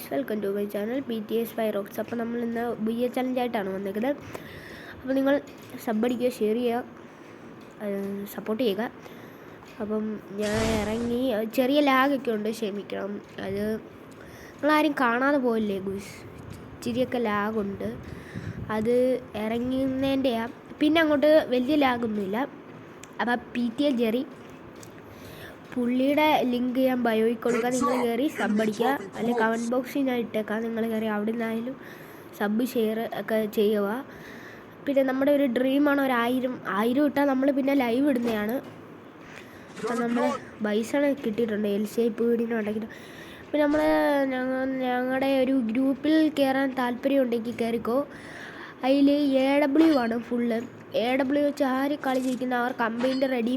Guys, welcome to my channel BTS Pyrox. അപ്പോൾ നമ്മൾ ഇന്ന് BA ചലഞ്ചായിട്ടാണ് വന്നിരിക്കുന്നത്. അപ്പോൾ നിങ്ങൾ സബ് അടിക്കുക, ഷെയർ ചെയ്യുക, സപ്പോർട്ട് ചെയ്യുക. അപ്പം ഞാൻ ഇറങ്ങി, ചെറിയ ലാഗൊക്കെ ഉണ്ട്, ക്ഷമിക്കണം. അത് നിങ്ങളാരും കാണാതെ പോയില്ലേ ഗൈസ്, ഇച്ചിരിയൊക്കെ ലാഗുണ്ട്. അത് ഇറങ്ങുന്നതിൻ്റെയാണ്. പിന്നെ അങ്ങോട്ട് വലിയ ലാഗൊന്നുമില്ല. അപ്പോൾ PTA ജെറി പുള്ളിയുടെ ലിങ്ക് ഞാൻ ബയോയിൽ കൊടുക്കുക. നിങ്ങൾ കയറി സബ് അടിക്കുക, അല്ലെങ്കിൽ കമൻറ്റ് ബോക്സിൽ ഞാൻ ഇട്ടേക്കാം. നിങ്ങൾ കയറി അവിടെ നിന്നായാലും സബ് ഷെയർ ഒക്കെ ചെയ്യുക. പിന്നെ നമ്മുടെ ഒരു ഡ്രീമാണ് ഒരു 1000 ഇട്ടാൽ നമ്മൾ പിന്നെ ലൈവ് ഇടുന്നതാണ്. അപ്പം നമ്മൾ ബൈസണ് കിട്ടിയിട്ടുണ്ട്, എൽ ഷേപ്പ് വീടിനും ഉണ്ടെങ്കിൽ. പിന്നെ നമ്മൾ ഞങ്ങളുടെ ഒരു ഗ്രൂപ്പിൽ കയറാൻ താല്പര്യമുണ്ടെങ്കിൽ കയറിക്കോ. അതിൽ AW ആണ് ഫുള്ള്. AW വെച്ച് ആര് കളിച്ചിരിക്കുന്ന അവർ കമ്പൈൻ്റെ റെഡി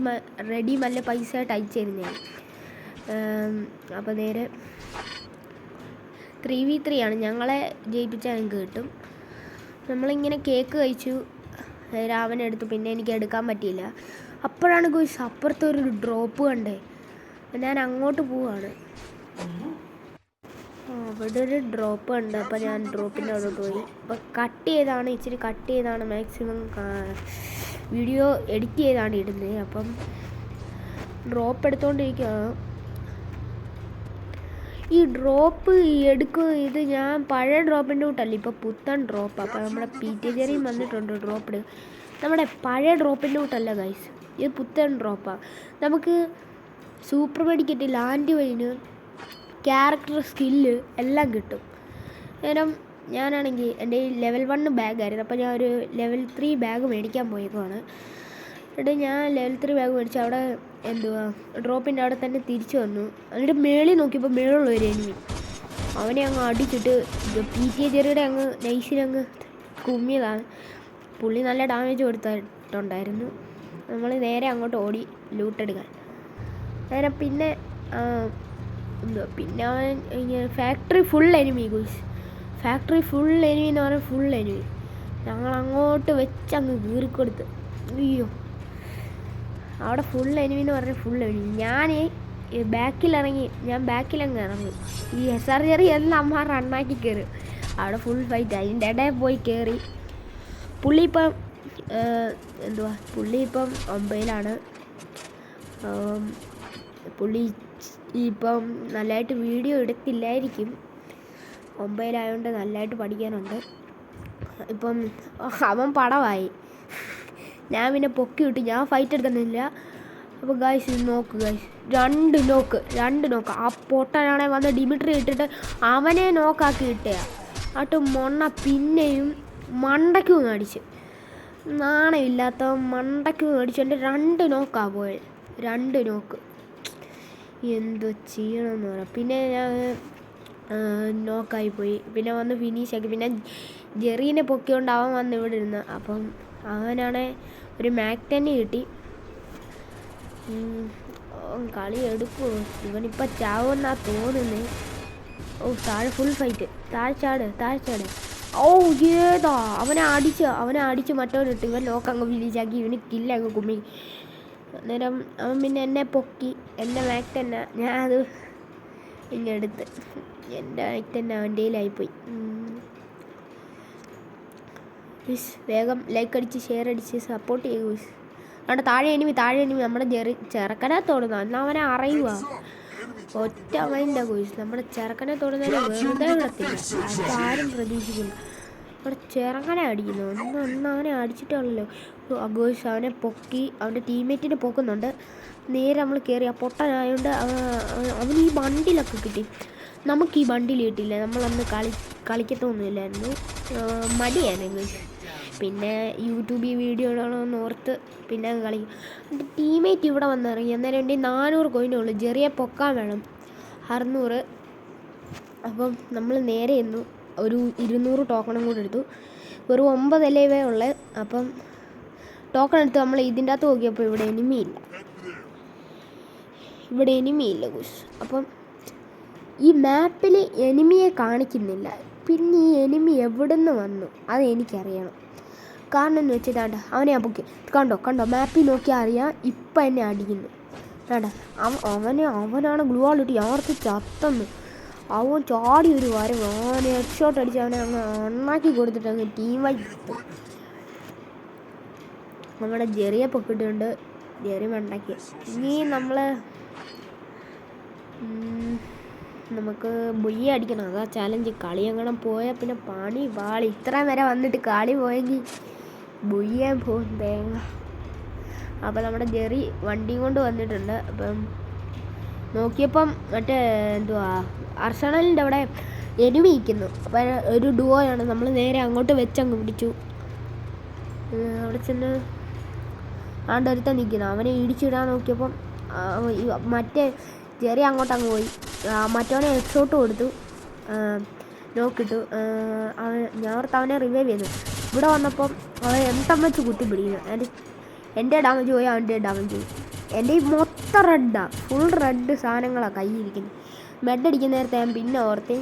നല്ല പൈസ ആയിട്ട് അയച്ചു തരുന്നതാണ്. അപ്പോൾ നേരെ 3v3 ആണ്. ഞങ്ങളെ ജയിപ്പിച്ചാൽ ഞങ്ങൾക്ക് കിട്ടും. നമ്മളിങ്ങനെ കേക്ക് കഴിച്ചു, രാവനെടുത്തു. പിന്നെ എനിക്ക് എടുക്കാൻ പറ്റിയില്ല. അപ്പോഴാണ് ഗോയ്സ് അപ്പുറത്തെ ഒരു ഡ്രോപ്പ് കണ്ടേ. ഞാൻ അങ്ങോട്ട് പോവാണ്. അവിടെ ഒരു ഡ്രോപ്പ് ഉണ്ട്. അപ്പോൾ ഞാൻ ഡ്രോപ്പിൻ്റെ അവിടെ പോയി. അപ്പോൾ ഇച്ചിരി കട്ട് ചെയ്താണ് മാക്സിമം വീഡിയോ എഡിറ്റ് ചെയ്താണ് ഇടുന്നത്. അപ്പം ഡ്രോപ്പ് എടുത്തുകൊണ്ടിരിക്കുകയാണ്. ഈ ഡ്രോപ്പ് ഇത് ഞാൻ പഴയ ഡ്രോപ്പിൻ്റെ കൂട്ടല്ല, ഇപ്പോൾ പുത്തൻ ഡ്രോപ്പ്. അപ്പോൾ നമ്മുടെ PTA ജെറിയും വന്നിട്ടുണ്ട് ഡ്രോപ്പ്. നമ്മുടെ പഴയ ഡ്രോപ്പിൻ്റെ കൂട്ടല്ല ഗൈസ്, ഇത് പുത്തൻ ഡ്രോപ്പാണ്. നമുക്ക് സൂപ്പർ മെഡിക്കറ്റ്, ലാൻഡ് വൈന്, ക്യാരക്ടർ സ്കില്ല് എല്ലാം കിട്ടും. നേരം ഞാനാണെങ്കിൽ എൻ്റെ ഈ ലെവൽ 1 ബാഗായിരുന്നു. അപ്പോൾ ഞാൻ ഒരു ലെവൽ 3 ബാഗ് മേടിക്കാൻ പോയേക്കുവാണ്. എന്നിട്ട് ഞാൻ ലെവൽ 3 ബാഗ് മേടിച്ച് അവിടെ ഡ്രോപ്പിൻ്റെ അവിടെ തന്നെ തിരിച്ചു വന്നു. എന്നിട്ട് മേളിൽ നോക്കിയപ്പോൾ മേളുള്ള ഒരു എനിമി, അവനെ അങ്ങ് അടിച്ചിട്ട് PTA ജെറിയുടെ അങ്ങ് നൈസിനങ്ങ് കുമ്മിയതാണ്. പുള്ളി നല്ല ഡാമേജ് കൊടുത്തിട്ടുണ്ടായിരുന്നു. നമ്മൾ നേരെ അങ്ങോട്ട് ഓടി ലൂട്ടെടുക്കാൻ. നേരെ പിന്നെ അവൻ factory full enemy guys. Factory full enemy എന്ന് പറഞ്ഞാൽ ഫുൾ എനിമി. ഞങ്ങൾ അങ്ങോട്ട് വെച്ചങ്ങ് കീറിക്കൊടുത്ത്. അയ്യോ, അവിടെ ഫുൾ എനിമി എന്ന് പറഞ്ഞാൽ ഫുൾ എനിമി. ഞാൻ ബാക്കിലങ്ങ് ഇറങ്ങി. ഈ SR ജെറി എല്ലാം അമ്മ റണ്ണാക്കി കയറി. അവിടെ ഫുൾ ഫൈറ്റ്. അതിൻ്റെ ഇടയിൽ പോയി കയറി. പുള്ളി ഇപ്പം 9ലാണ്. പുള്ളി ഇപ്പം നല്ലതായിട്ട് വീഡിയോ എടുത്തില്ലായിരിക്കും. 9ആയതുകൊണ്ട് നല്ലതായിട്ട് പഠിക്കാനുണ്ട്. ഇപ്പം അവൻ പടമായി. ഞാൻ പിന്നെ പൊക്കി വിട്ടു, ഞാൻ ഫൈറ്റ് എടുത്തിട്ടില്ല. അപ്പോൾ ഗായ്സ് നോക്ക് ഗായ്സ്, രണ്ട് നോക്ക്. ആ പൊട്ടനാണെ വന്ന് ഡിമിട്രി ഇട്ടിട്ട് അവനെ നോക്കാക്കി ഇട്ടയാ. ആട്ട് പിന്നെയും മണ്ടയ്ക്കും അടിച്ച്. നാണമില്ലാത്ത മണ്ടയ്ക്കും അടിച്ചു. എൻ്റെ 2 നോക്കാണ് പോയത്. 2 നോക്ക്. എന്തോ ചെയ്യണമെന്ന് പറയാം. പിന്നെ ഞാൻ നോക്കായിപ്പോയി. പിന്നെ വന്ന് ഫിനിഷാക്കി. പിന്നെ ജെറീനെ പൊക്കിക്കൊണ്ട് അവൻ വന്ന് ഇവിടെ ഇരുന്ന്. അപ്പം അവനാണെ ഒരു മാക് 10 കിട്ടി. കളി എടുക്കുമോ ഇവനിപ്പം ചാവുമെന്നാണ് തോന്നുന്നത്. താഴെ ഫുൾ ഫൈറ്റ്. താഴെ ചാട്. ഏതാ അവനെ അടിച്ച് മറ്റവനിട്ട്. ഇവൻ ലോക്കങ്ങ് ഫിനിഷാക്കി. ഇവന് കില്ലങ്ങ് കുമ്മി. അന്നേരം അവൻ പിന്നെ എന്നെ പൊക്കി. എൻ്റെ മാക് 10 ഞാൻ അത് ഇങ്ങെടുത്ത്. എൻ്റെ മാക് 10 അവൻ്റെ കയ്യിലായിപ്പോയി. വേഗം ലൈക്ക് അടിച്ച് ഷെയർ അടിച്ച് സപ്പോർട്ട് ചെയ്യുക. അവിടെ താഴെ എനിമി നമ്മുടെ ചെറുക്കനെ തൊടുന്നു. എന്നാൽ അവനെ അറിയുക. ഒറ്റ മൈൻഡാ ഗോയ്സ്. നമ്മുടെ ചെറുക്കനെ തൊടുന്നതിന് വെറുതെ വിടത്തില്ല. ആരും പ്രതീക്ഷിക്കില്ല. അവിടെ ചെറുക്കനെ അടിക്കുന്നു. ഒന്ന് അവനെ അടിച്ചിട്ടുള്ളല്ലോ ഗോയ്സ്. അവനെ പൊക്കി, അവൻ്റെ ടീംമേറ്റിനെ പൊക്കുന്നുണ്ട്. നേരെ നമ്മൾ കയറി. ആ പൊട്ടനായതുകൊണ്ട് അവന് ഈ ബണ്ടിലൊക്കെ കിട്ടി. നമുക്ക് ഈ ബണ്ടിൽ കിട്ടിയില്ല. നമ്മളന്ന് കളിക്കത്തൊന്നുമില്ലായിരുന്നു, മടിയാണ് ഗോയ്സ്. പിന്നെ യൂട്യൂബിൽ വീഡിയോ ഇടണമെന്ന് ഓർത്ത് പിന്നെ കളിക്കും. എൻ്റെ ടീംമേറ്റ് ഇവിടെ വന്നിറങ്ങി. അന്നേരം എൻ്റെ 400 കോയിനേ ഉള്ളൂ. ജെറിയെ പൊക്കാൻ വേണം 600. അപ്പം നമ്മൾ നേരെ ചെന്നു. ഒരു 200 ടോക്കണും കൂടെ എടുത്തു. വെറും 9 അല്ലേ ഉള്ളത്. അപ്പം ടോക്കൺ എടുത്ത് നമ്മൾ ഇതിൻ്റെ അകത്ത് നോക്കിയപ്പോൾ ഇവിടെ എനിമിയില്ല ഗുസ്. അപ്പം ഈ മാപ്പിൽ എനിമിയെ കാണിക്കുന്നില്ല. പിന്നെ ഈ എനിമി എവിടെ നിന്ന് വന്നു അത് എനിക്കറിയണം. കാരണം എന്ന് വെച്ചിട്ടാണ്ട് അവനെ ഞാൻ പൊക്കി. കണ്ടോ മാപ്പിൽ നോക്കിയാൽ അറിയാം. ഇപ്പം എന്നെ അടിക്കുന്നു. വേണ്ട അവനാണ് ഗ്ലൂ വാൾ ഇട്ട് യാർക്ക് ചത്തെന്ന്. അവൻ ചാടി ഒരു വാരം അവനെ ഹെഡ് ഷോട്ട് അടിച്ച് അവനെ അങ്ങ് അണ്ണാക്കി കൊടുത്തിട്ട് അങ്ങ് ടീമായി നമ്മുടെ ജെറിയെ പൊക്കിട്ടുണ്ട്. ജെറി മണ്ടാക്കി. ഇനി നമുക്ക് ബുയ്യ അടിക്കണം. അതാ ചാലഞ്ച്. കളി അങ്ങനെ പോയാൽ പിന്നെ പണി പാളി. ഇത്രയും വരെ വന്നിട്ട് കളി പോയെങ്കിൽ ബുയ്യാൻ പോകും തേങ്ങ. അപ്പം നമ്മുടെ ജെറി വണ്ടിയും കൊണ്ട് വന്നിട്ടുണ്ട്. അപ്പം നോക്കിയപ്പം മറ്റേ എന്തുവാ അർസണലിൻ്റെ അവിടെ എനിമി നിൽക്കുന്നു. അപ്പം ഒരു ഡുവോയാണ്. നമ്മൾ നേരെ അങ്ങോട്ട് വെച്ചങ്ങ് പിടിച്ചു. അവിടെ ചെന്ന് ആണ്ട് ഒരുത്തൻ നിൽക്കുന്നു. അവനെ ഇടിച്ചിടാൻ നോക്കിയപ്പം മറ്റേ ജെറി അങ്ങോട്ടങ്ങ് പോയി. മറ്റവനെ ഹെഡ് ഷോട്ട് കൊടുത്തു. നോക്കിട്ടു. ഞാൻ ഓർത്ത് അവനെ റിവൈവ് ചെയ്തു. ഇവിടെ വന്നപ്പം അവൻ വെച്ച് കുത്തി പിടിക്കുന്നു. എൻ്റെ ഡാമേജ് പോയി, അവൻ്റെ ഡാമേജ് പോയി. എൻ്റെ ഈ മൊത്തം റെഡാണ്. ഫുൾ റെഡ് സാധനങ്ങളാണ് കയ്യിരിക്കുന്നത്. ബെഡ് അടിക്കുന്ന നേരത്തെ ഞാൻ പിന്നെ ഓർത്ത്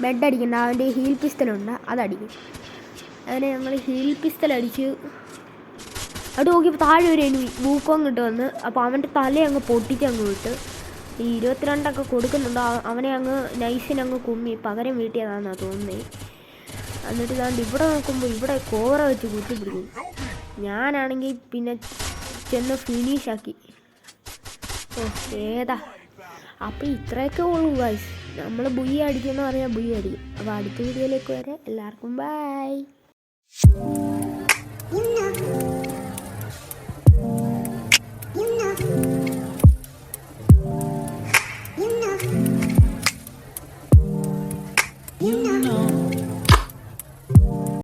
ബെഡ് അടിക്കണ്ട, അവൻ്റെ ഹീൽ പിസ്റ്റലുണ്ട്, അതടിക്കും. അങ്ങനെ ഞങ്ങൾ ഹീൽ പിസ്റ്റൽ അടിച്ച് അവിടെ നോക്കിയപ്പോൾ താഴെ ഒരു എനിമി ബൂക്കോങ് ഇട്ട് വന്ന്. അപ്പോൾ അവൻ്റെ തല അങ്ങ് പൊട്ടിച്ച് അങ്ങ് വിട്ട്. ഈ 22 കൊടുക്കുന്നുണ്ട്. അവനെ അങ്ങ് നൈസിനങ്ങ് കുമ്മി പകരം വീട്ടിയതാണെന്നാണ് തോന്നുന്നത്. എന്നിട്ട് ഞാൻ ഇവിടെ നോക്കുമ്പോൾ ഇവിടെ കോറ വെച്ച് കുത്തി പിടിക്കും. ഞാനാണെങ്കിൽ പിന്നെ ചെന്ന് ഫിനിഷാക്കി. ഏതാ അപ്പോൾ ഇത്രയൊക്കെ ഉള്ളൂ ഗൈസ്. നമ്മൾ ബുയ്യ അടിക്കുമെന്ന് പറഞ്ഞാൽ ബുയ്യ അടിക്കും. അപ്പോൾ അടുത്ത വീഡിയോയിലേക്ക് വരെ എല്ലാവർക്കും ബൈ.